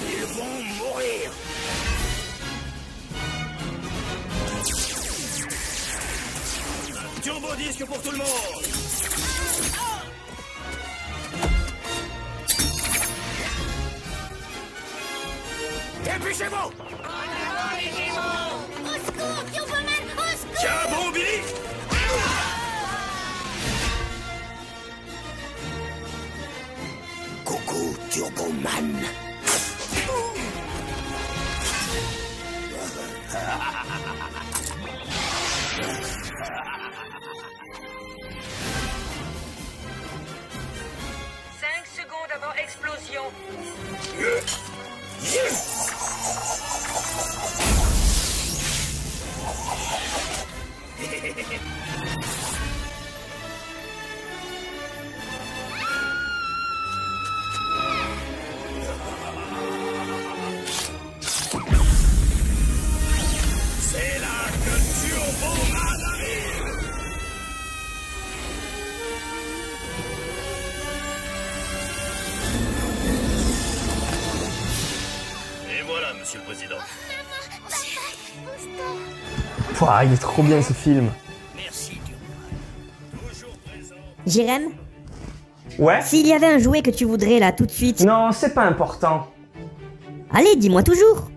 Ils vont mourir. Un turbo disque pour tout le monde. Dépêchez-vous. Au secours, Turboman, au secours! Tiens bon, Billy. Coucou, Turboman. Secondes avant explosion. C'est là que Turboman arrive. Et voilà, monsieur le président. Pouah, il est trop bien ce film. Merci, Turboman. Toujours présent. Jérém, Ouais? s'il y avait un jouet que tu voudrais là tout de suite, Non, c'est pas important. allez, dis-moi toujours.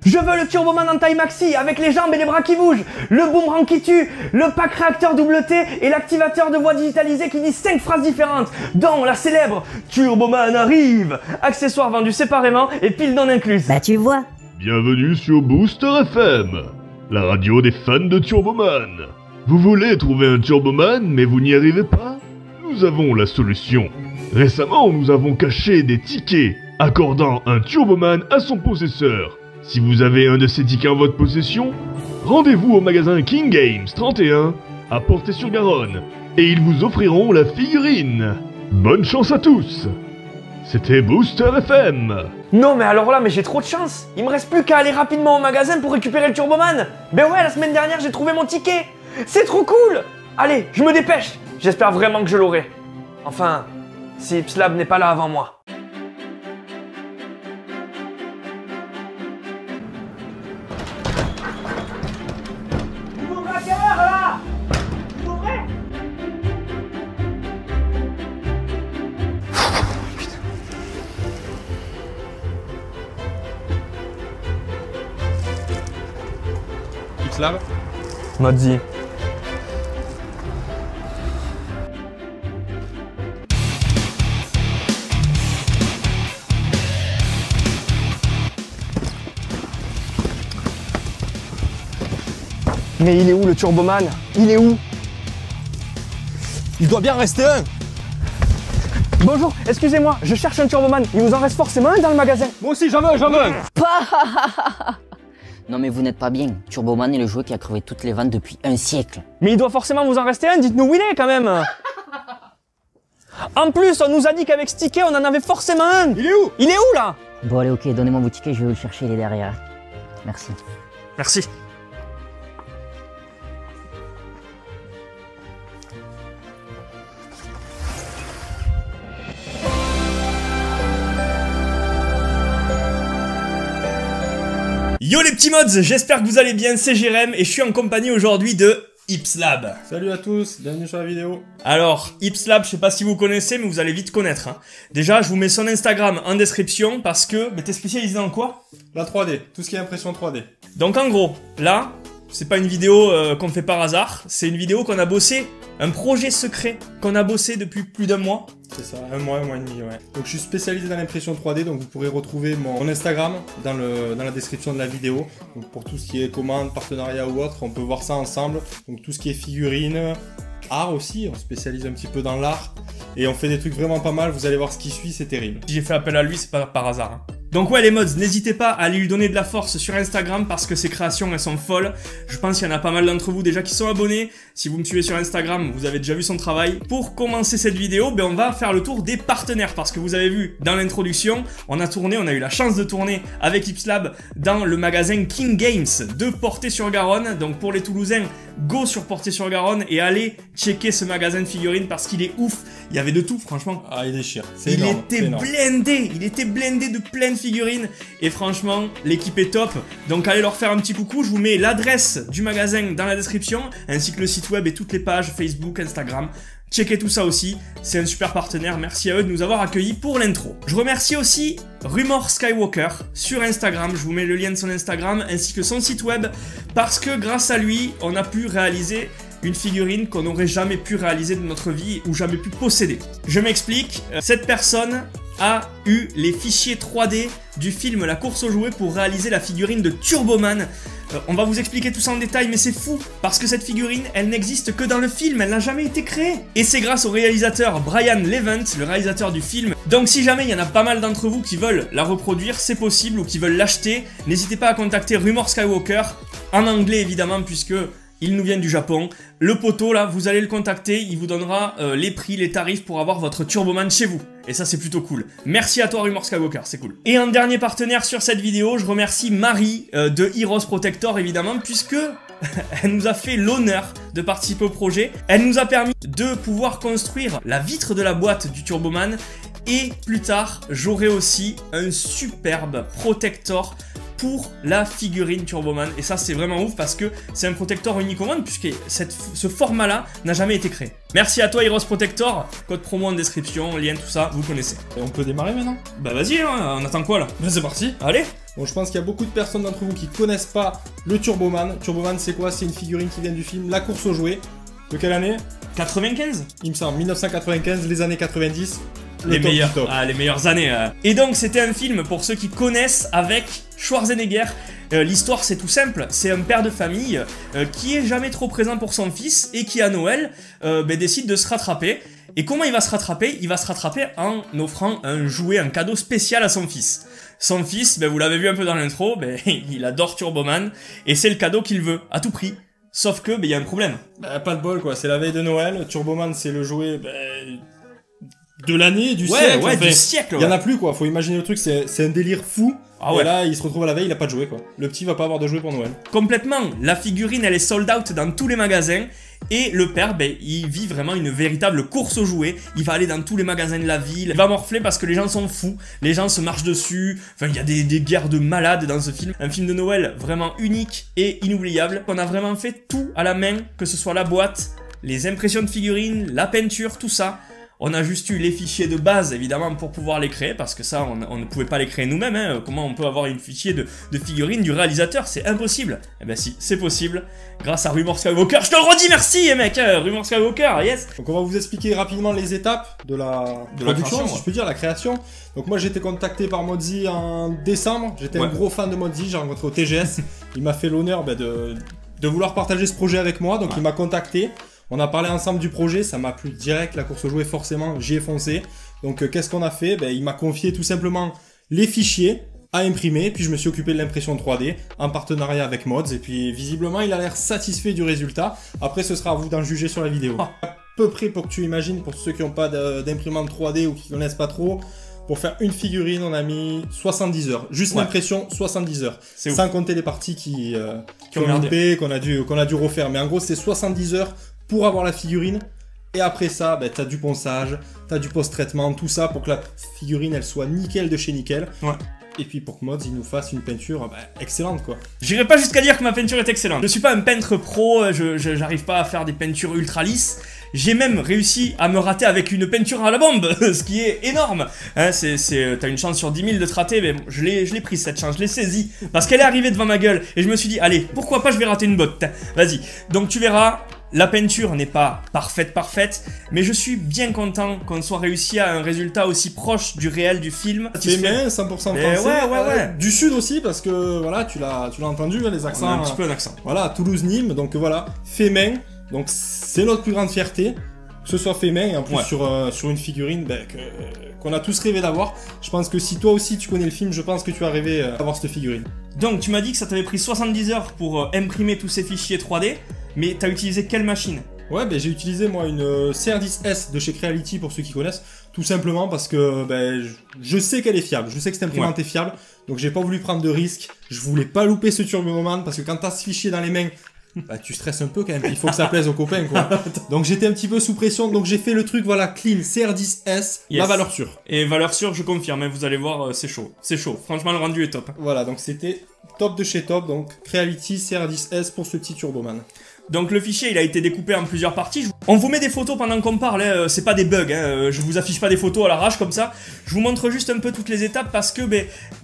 Je veux le Turboman en taille maxi, avec les jambes et les bras qui bougent, le boomerang qui tue, le pack réacteur double T et l'activateur de voix digitalisée qui dit 5 phrases différentes, dont la célèbre Turboman arrive, accessoires vendus séparément et pile non incluses. Bah tu vois. Bienvenue sur Booster FM, la radio des fans de Turboman. Vous voulez trouver un Turboman mais vous n'y arrivez pas? Nous avons la solution. Récemment, nous avons caché des tickets accordant un Turboman à son possesseur. Si vous avez un de ces tickets en votre possession, rendez-vous au magasin King Games 31 à Portet-sur-Garonne et ils vous offriront la figurine. Bonne chance à tous. C'était Booster FM. Non mais alors là, mais j'ai trop de chance. Il me reste plus qu'à aller rapidement au magasin pour récupérer le Turboman. Ben ouais, la semaine dernière j'ai trouvé mon ticket. C'est trop cool. Allez, je me dépêche. J'espère vraiment que je l'aurai. Enfin, si Ipslab n'est pas là avant moi. Nouveau braqueur là. Vous ouvrez? Ipslab. Modzi. Mais il est où le Turboman? Il est où? Il doit bien rester un. Bonjour, excusez-moi, je cherche un Turboman. Il vous en reste forcément un dans le magasin. Moi aussi j'en veux un. Non mais vous n'êtes pas bien. Turboman est le jouet qui a crevé toutes les ventes depuis un siècle. Mais il doit forcément vous en rester un, dites-nous où il est quand même. En plus, on nous a dit qu'avec ce ticket, on en avait forcément un. Il est où? Il est où là? Bon allez ok, donnez-moi vos tickets, je vais vous le chercher, il est derrière. Merci. Merci. Yo les petits mods, j'espère que vous allez bien, c'est Jérém et je suis en compagnie aujourd'hui de Ipslab. Salut à tous, bienvenue sur la vidéo. Alors, Ipslab, je sais pas si vous connaissez, mais vous allez vite connaître. Hein. Déjà, je vous mets son Instagram en description parce que... Mais t'es spécialisé dans quoi? La 3D, tout ce qui est impression 3D. Donc en gros, là, c'est pas une vidéo qu'on fait par hasard, c'est une vidéo qu'on a bossé, un projet secret qu'on a bossé depuis plus d'un mois. C'est ça, un mois et demi, ouais. Donc je suis spécialisé dans l'impression 3D, donc vous pourrez retrouver mon Instagram dans la description de la vidéo. Donc pour tout ce qui est commande, partenariat ou autre, on peut voir ça ensemble. Donc tout ce qui est figurines, art aussi, on spécialise un petit peu dans l'art. Et on fait des trucs vraiment pas mal, vous allez voir ce qui suit, c'est terrible. Si j'ai fait appel à lui, c'est pas par hasard. Hein. Donc ouais les mods, n'hésitez pas à aller lui donner de la force sur Instagram parce que ses créations elles sont folles. Je pense qu'il y en a pas mal d'entre vous déjà qui sont abonnés. Si vous me suivez sur Instagram, vous avez déjà vu son travail. Pour commencer cette vidéo, on va faire le tour des partenaires parce que vous avez vu dans l'introduction, on a eu la chance de tourner avec Ipslab dans le magasin King Games de Portet-sur-Garonne. Donc pour les Toulousains, go sur Portier-sur-Garonne et allez checker ce magasin de figurines parce qu'il est ouf. Il y avait de tout, franchement. Ah, il déchire. C'est énorme. Il était blindé de plein de figurines. Et franchement, l'équipe est top. Donc allez leur faire un petit coucou. Je vous mets l'adresse du magasin dans la description, ainsi que le site web et toutes les pages Facebook, Instagram. Checkez tout ça aussi, c'est un super partenaire, merci à eux de nous avoir accueillis pour l'intro. Je remercie aussi Rumor Skywalker sur Instagram, je vous mets le lien de son Instagram ainsi que son site web, parce que grâce à lui, on a pu réaliser une figurine qu'on n'aurait jamais pu réaliser de notre vie ou jamais pu posséder. Je m'explique, cette personne a eu les fichiers 3D du film La course aux jouets pour réaliser la figurine de Turboman. On va vous expliquer tout ça en détail, mais c'est fou, parce que cette figurine, elle n'existe que dans le film, elle n'a jamais été créée. Et c'est grâce au réalisateur Brian Levent, le réalisateur du film. Donc si jamais il y en a pas mal d'entre vous qui veulent la reproduire, c'est possible, ou qui veulent l'acheter, n'hésitez pas à contacter Rumor Skywalker, en anglais évidemment, puisque il nous vient du Japon. Le poteau là, vous allez le contacter, il vous donnera les prix, les tarifs pour avoir votre Turboman chez vous. Et ça c'est plutôt cool. Merci à toi Rumor Skywalker, c'est cool. Et un dernier partenaire sur cette vidéo, je remercie Marie de Heroes Protector évidemment, puisque elle nous a fait l'honneur de participer au projet. Elle nous a permis de pouvoir construire la vitre de la boîte du Turboman. Et plus tard, j'aurai aussi un superbe protector pour la figurine Turboman. Et ça c'est vraiment ouf parce que c'est un protecteur unique au monde puisque ce format là n'a jamais été créé. Merci à toi Heroes Protector, code promo en description, lien tout ça, vous connaissez. Et on peut démarrer maintenant? Bah vas-y, hein, on attend quoi là? Ben c'est parti. Allez. Bon, je pense qu'il y a beaucoup de personnes d'entre vous qui connaissent pas le Turboman. Turboman c'est quoi? C'est une figurine qui vient du film La course aux jouets. De quelle année? 95? Il me semble, 1995, les années 90. Les meilleures années. Et donc c'était un film, pour ceux qui connaissent, avec Schwarzenegger. L'histoire c'est tout simple, c'est un père de famille qui est jamais trop présent pour son fils et qui à Noël décide de se rattraper. Et comment il va se rattraper? Il va se rattraper en offrant un jouet, un cadeau spécial à son fils. Son fils, vous l'avez vu un peu dans l'intro, il adore Turboman et c'est le cadeau qu'il veut, à tout prix. Sauf que, il y a un problème. Pas de bol quoi, c'est la veille de Noël, Turboman c'est le jouet... de l'année, du siècle. Ouais, du siècle. Il y en a plus quoi, faut imaginer le truc, c'est un délire fou. Ah ouais. Et là, il se retrouve à la veille, il a pas de jouet quoi. Le petit va pas avoir de jouet pour Noël. Complètement. La figurine, elle est sold out dans tous les magasins. Et le père, il vit vraiment une véritable course aux jouets. Il va aller dans tous les magasins de la ville. Il va morfler parce que les gens sont fous. Les gens se marchent dessus. Enfin, il y a des guerres de malades dans ce film. Un film de Noël vraiment unique et inoubliable. On a vraiment fait tout à la main, que ce soit la boîte, les impressions de figurines, la peinture, tout ça. On a juste eu les fichiers de base, évidemment, pour pouvoir les créer, parce que ça, on ne pouvait pas les créer nous-mêmes, hein. Comment on peut avoir une fichier de figurines du réalisateur? C'est impossible. Eh ben si, c'est possible, grâce à Rumor Skywalker. Je te le redis, merci, mec, Rumor Skywalker, yes. Donc on va vous expliquer rapidement les étapes de la production, si je peux dire, la création. Donc moi, j'ai été contacté par Modzi en décembre. J'étais un gros fan de Modzi, j'ai rencontré au TGS. Il m'a fait l'honneur de vouloir partager ce projet avec moi, donc il m'a contacté. On a parlé ensemble du projet, ça m'a plu direct, la course aux jouets forcément, j'y ai foncé. Donc qu'est-ce qu'on a fait? Il m'a confié tout simplement les fichiers à imprimer, puis je me suis occupé de l'impression 3D en partenariat avec Mods, et puis visiblement il a l'air satisfait du résultat. Après ce sera à vous d'en juger sur la vidéo. À peu près pour que tu imagines, pour ceux qui n'ont pas d'imprimante 3D ou qui ne connaissent pas trop, pour faire une figurine, on a mis 70 heures. Juste l'impression, 70 heures. Sans compter les parties qui ont loupé, qu'on a dû refaire. Mais en gros, c'est 70 heures pour avoir la figurine. Et après ça, t'as du ponçage, t'as du post-traitement, tout ça pour que la figurine, elle soit nickel de chez nickel. Ouais. Et puis pour que Mods, il nous fasse une peinture excellente, quoi. J'irai pas jusqu'à dire que ma peinture est excellente. Je suis pas un peintre pro, j'arrive pas à faire des peintures ultra lisses. J'ai même réussi à me rater avec une peinture à la bombe, ce qui est énorme. Hein, t'as une chance sur 10 000 de te rater, mais je l'ai prise cette chance, je l'ai saisie. Parce qu'elle est arrivée devant ma gueule, et je me suis dit, allez, pourquoi pas, je vais rater une botte. Vas-y. Donc tu verras, la peinture n'est pas parfaite, mais je suis bien content qu'on soit réussi à un résultat aussi proche du réel du film. C'est bien, 100% français. Ouais. Du sud aussi, parce que voilà, tu l'as entendu, les accents. On a un petit peu d'accent. Voilà, Toulouse-Nîmes, donc voilà, fait main. Donc c'est notre plus grande fierté, que ce soit fait main, et en plus sur une figurine qu'on a tous rêvé d'avoir. Je pense que si toi aussi tu connais le film, je pense que tu as rêvé d'avoir cette figurine. Donc tu m'as dit que ça t'avait pris 70 heures pour imprimer tous ces fichiers 3D, mais t'as utilisé quelle machine? Ouais, j'ai utilisé moi une CR10S de chez Creality pour ceux qui connaissent, tout simplement parce que je sais qu'elle est fiable, je sais que cette imprimante est fiable, donc j'ai pas voulu prendre de risques, je voulais pas louper ce Turboman parce que quand t'as ce fichier dans les mains, Bah tu stresses un peu quand même, il faut que ça plaise aux copains quoi. Donc j'étais un petit peu sous pression, donc j'ai fait le truc voilà clean CR10S, la valeur sûre. Et valeur sûre, je confirme, hein, vous allez voir, c'est chaud. C'est chaud, franchement le rendu est top. Voilà, donc c'était top de chez top, donc Creality CR10S pour ce petit Turboman. Donc le fichier il a été découpé en plusieurs parties. On vous met des photos pendant qu'on parle, hein. C'est pas des bugs, hein. Je vous affiche pas des photos à l'arrache comme ça. Je vous montre juste un peu toutes les étapes parce que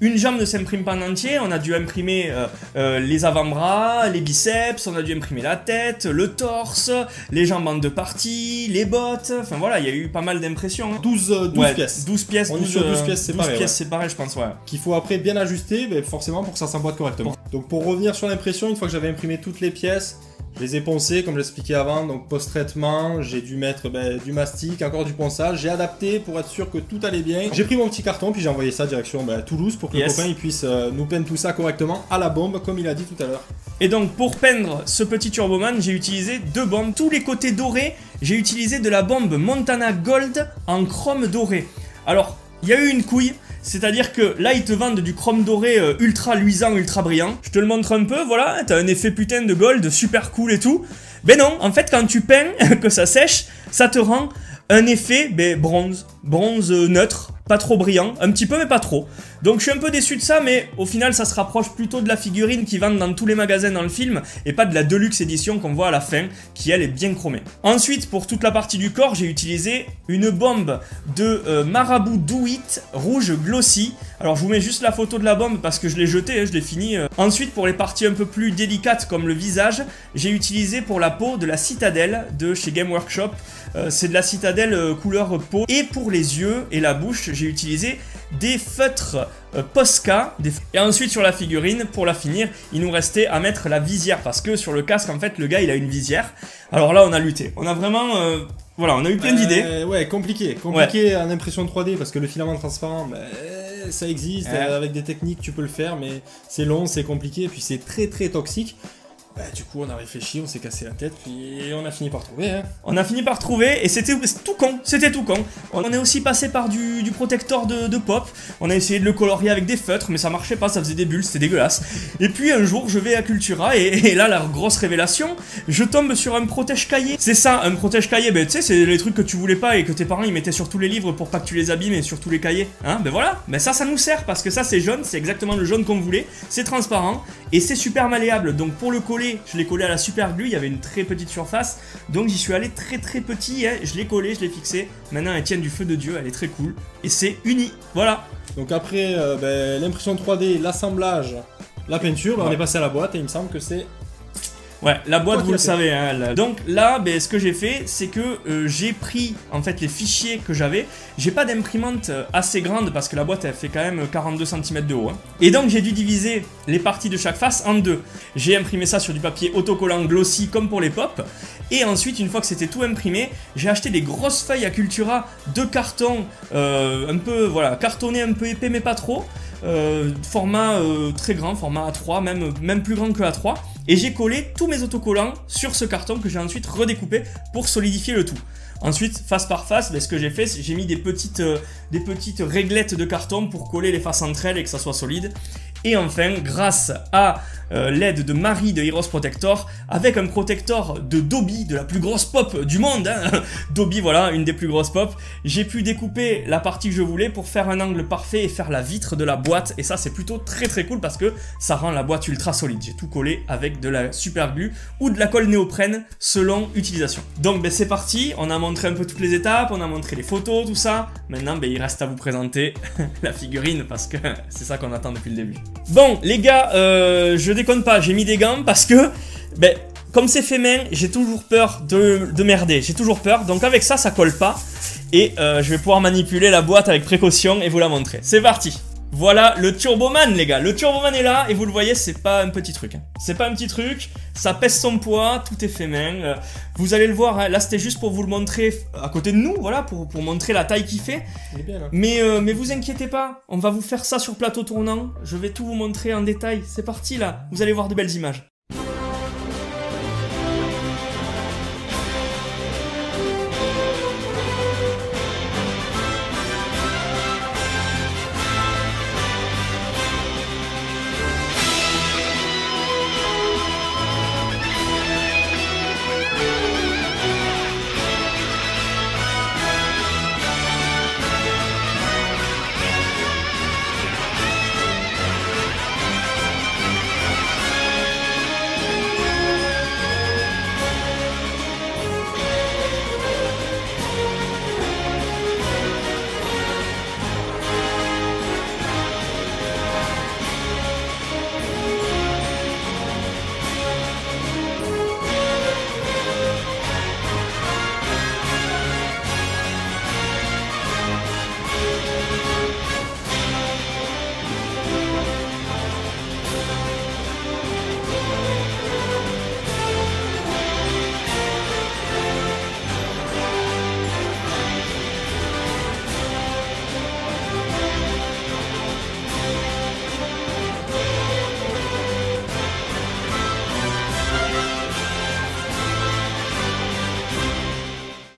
une jambe ne s'imprime pas en entier. On a dû imprimer les avant-bras, les biceps, on a dû imprimer la tête, le torse, les jambes en 2 parties, les bottes. Enfin voilà, il y a eu pas mal d'impressions. Hein. 12 pièces. 12 pièces. On est sur 12 pièces séparées. 12 pièces séparées, je pense, ouais. Qu'il faut après bien ajuster, forcément pour que ça s'emboîte correctement. Donc pour revenir sur l'impression, une fois que j'avais imprimé toutes les pièces, je les ai poncés comme j'expliquais avant, donc post-traitement, j'ai dû mettre du mastic, encore du ponçage, j'ai adapté pour être sûr que tout allait bien. J'ai pris mon petit carton puis j'ai envoyé ça direction Toulouse pour que le copain il puisse nous peindre tout ça correctement à la bombe comme il a dit tout à l'heure. Et donc pour peindre ce petit Turboman, j'ai utilisé 2 bombes. Tous les côtés dorés, j'ai utilisé de la bombe Montana Gold en chrome doré. Alors, il y a eu une couille. C'est-à-dire que là, ils te vendent du chrome doré ultra luisant, ultra brillant. Je te le montre un peu, voilà, t'as un effet putain de gold, super cool et tout. Ben non, en fait, quand tu peins, que ça sèche, ça te rend un effet bronze neutre, pas trop brillant, un petit peu mais pas trop. Donc je suis un peu déçu de ça, mais au final ça se rapproche plutôt de la figurine qu'ils vendent dans tous les magasins dans le film, et pas de la Deluxe édition qu'on voit à la fin, qui elle est bien chromée. Ensuite, pour toute la partie du corps, j'ai utilisé une bombe de Marabout Do It rouge glossy. Alors je vous mets juste la photo de la bombe parce que je l'ai jetée, hein, je l'ai fini. Ensuite, pour les parties un peu plus délicates comme le visage, j'ai utilisé pour la peau de la Citadel de chez Game Workshop. C'est de la Citadel couleur peau. Et pour les yeux et la bouche, j'ai utilisé des feutres Posca. Et ensuite sur la figurine, pour la finir, il nous restait à mettre la visière. Parce que sur le casque, en fait, le gars, il a une visière. Alors là, on a lutté. On a vraiment... voilà, on a eu plein d'idées. Ouais, compliqué en impression 3D parce que le filament transparent, ça existe. Avec des techniques, tu peux le faire, mais c'est long, c'est compliqué, et puis c'est très très toxique. Du coup, on a réfléchi, on s'est cassé la tête, puis on a fini par trouver. Hein. On a fini par trouver, et c'était tout con, On est aussi passé par du protecteur de pop. On a essayé de le colorier avec des feutres, mais ça marchait pas, ça faisait des bulles, c'était dégueulasse. Et puis un jour, je vais à Cultura, et là, la grosse révélation, je tombe sur un protège-cahier. C'est ça, un protège-cahier, tu sais, c'est les trucs que tu voulais pas et que tes parents ils mettaient sur tous les livres pour pas que tu les abîmes et sur tous les cahiers. Hein, voilà, ça nous sert, parce que ça c'est jaune, c'est exactement le jaune qu'on voulait, c'est transparent, et c'est super malléable. Donc pour le coller, je l'ai collé à la super glue, il y avait une très petite surface, donc j'y suis allé très petit, hein. Je l'ai collé, je l'ai fixé, maintenant elle tient du feu de Dieu, elle est très cool, et c'est uni, voilà. Donc après l'impression 3D, l'assemblage, la peinture, on est passé à la boîte, et il me semble que c'est... Ouais, la boîte, vous le savez, hein, Donc là, ce que j'ai fait, c'est que j'ai pris en fait les fichiers que j'avais. J'ai pas d'imprimante assez grande parce que la boîte elle fait quand même 42 cm de haut. Hein. Et donc j'ai dû diviser les parties de chaque face en 2. J'ai imprimé ça sur du papier autocollant glossy comme pour les pop. Et ensuite, une fois que c'était tout imprimé, j'ai acheté des grosses feuilles à Cultura de carton, un peu cartonné, un peu épais mais pas trop. Format très grand, format A3, même plus grand que A3. Et j'ai collé tous mes autocollants sur ce carton que j'ai ensuite redécoupé pour solidifier le tout. Ensuite, face par face, ce que j'ai fait, c'est j'ai mis des petites réglettes de carton pour coller les faces entre elles et que ça soit solide. Et enfin, grâce à l'aide de Marie de Heroes Protector, avec un protecteur de Dobby, de la plus grosse pop du monde, hein. Dobby, voilà, une des plus grosses pop, j'ai pu découper la partie que je voulais pour faire un angle parfait et faire la vitre de la boîte. Et ça, c'est plutôt très cool parce que ça rend la boîte ultra solide. J'ai tout collé avec de la super glue ou de la colle néoprène selon utilisation. Donc, c'est parti, on a montré un peu toutes les étapes, on a montré les photos, tout ça. Maintenant, il reste à vous présenter la figurine parce que c'est ça qu'on attend depuis le début. Bon, les gars, je déconne pas, j'ai mis des gants parce que, comme c'est fait main, j'ai toujours peur de merder, j'ai toujours peur, donc avec ça, ça colle pas, et je vais pouvoir manipuler la boîte avec précaution et vous la montrer. C'est parti. Voilà le Turboman, les gars, le Turboman est là, et vous le voyez, c'est pas un petit truc, hein. C'est pas un petit truc, ça pèse son poids, tout est fait main, vous allez le voir, hein. Là c'était juste pour vous le montrer à côté de nous, voilà, pour montrer la taille qu'il fait. Il est bien, là. Mais vous inquiétez pas, on va vous faire ça sur plateau tournant, je vais tout vous montrer en détail, c'est parti là, vous allez voir de belles images.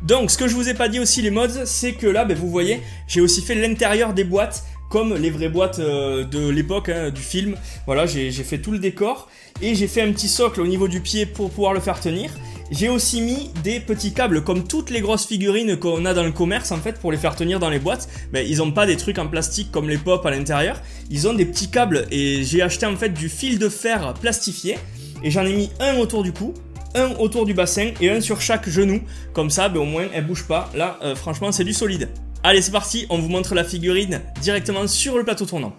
Donc ce que je vous ai pas dit aussi les mods, c'est que là vous voyez, j'ai aussi fait l'intérieur des boîtes comme les vraies boîtes de l'époque du film. Voilà, j'ai fait tout le décor et j'ai fait un petit socle au niveau du pied pour pouvoir le faire tenir. J'ai aussi mis des petits câbles comme toutes les grosses figurines qu'on a dans le commerce en fait pour les faire tenir dans les boîtes. Ils ont pas des trucs en plastique comme les pop à l'intérieur, ils ont des petits câbles et j'ai acheté en fait du fil de fer plastifié et j'en ai mis un autour du cou, un autour du bassin et un sur chaque genou. Comme ça au moins elle bouge pas. Là franchement c'est du solide. Allez c'est parti, on vous montre la figurine directement sur le plateau tournant.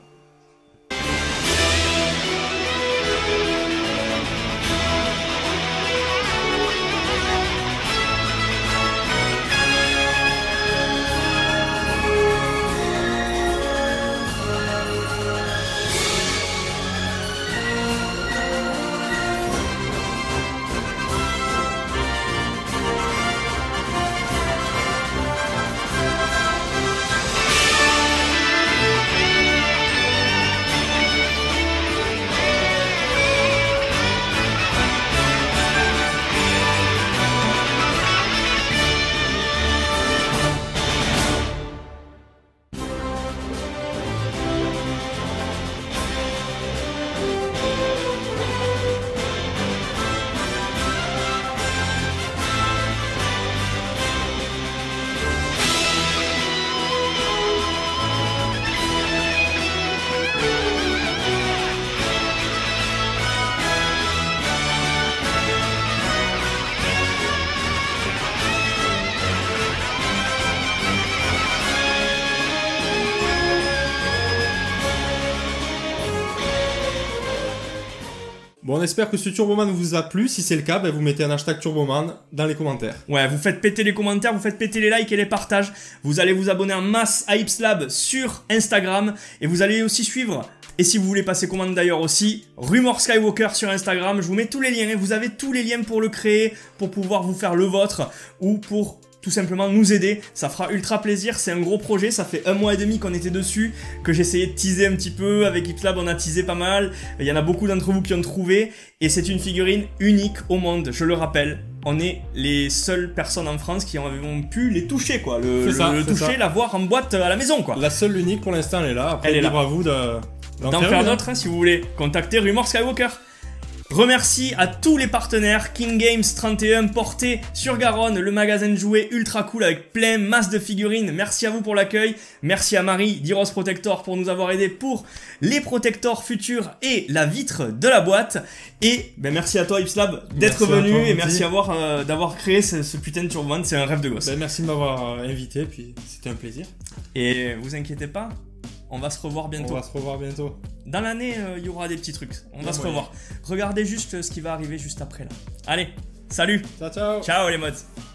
Bon, on espère que ce Turboman vous a plu. Si c'est le cas, vous mettez un hashtag Turboman dans les commentaires. Ouais, vous faites péter les commentaires, vous faites péter les likes et les partages. Vous allez vous abonner en masse à Ipslab sur Instagram. Et vous allez aussi suivre, et si vous voulez passer commande d'ailleurs aussi, Rumor Skywalker sur Instagram. Je vous mets tous les liens et vous avez tous les liens pour le créer, pour pouvoir vous faire le vôtre ou pour tout simplement nous aider, ça fera ultra plaisir, c'est un gros projet, ça fait 1 mois et demi qu'on était dessus, que j'essayais de teaser un petit peu, avec Ipslab on a teasé pas mal, il y en a beaucoup d'entre vous qui ont trouvé, et c'est une figurine unique au monde, je le rappelle, on est les seules personnes en France qui ont pu les toucher quoi, le toucher, la voir en boîte à la maison quoi. La seule unique pour l'instant elle est là, après libre à vous d'en faire d'autres si vous voulez, contactez Rumor Skywalker. Remercie à tous les partenaires, King Games 31, Porté sur Garonne, le magasin de jouets ultra cool avec plein masse de figurines. Merci à vous pour l'accueil. Merci à Marie d'Heroes Protector pour nous avoir aidés pour les protectors futurs et la vitre de la boîte. Et merci à toi Ipslab d'être venu et merci d'avoir créé ce putain de Turboman, c'est un rêve de gosse. Merci de m'avoir invité, puis c'était un plaisir. Et vous inquiétez pas, on va se revoir bientôt. On va se revoir bientôt. Dans l'année, il y aura des petits trucs. On va se revoir. Regardez juste ce qui va arriver juste après là. Allez, salut. Ciao, ciao. Ciao les mods.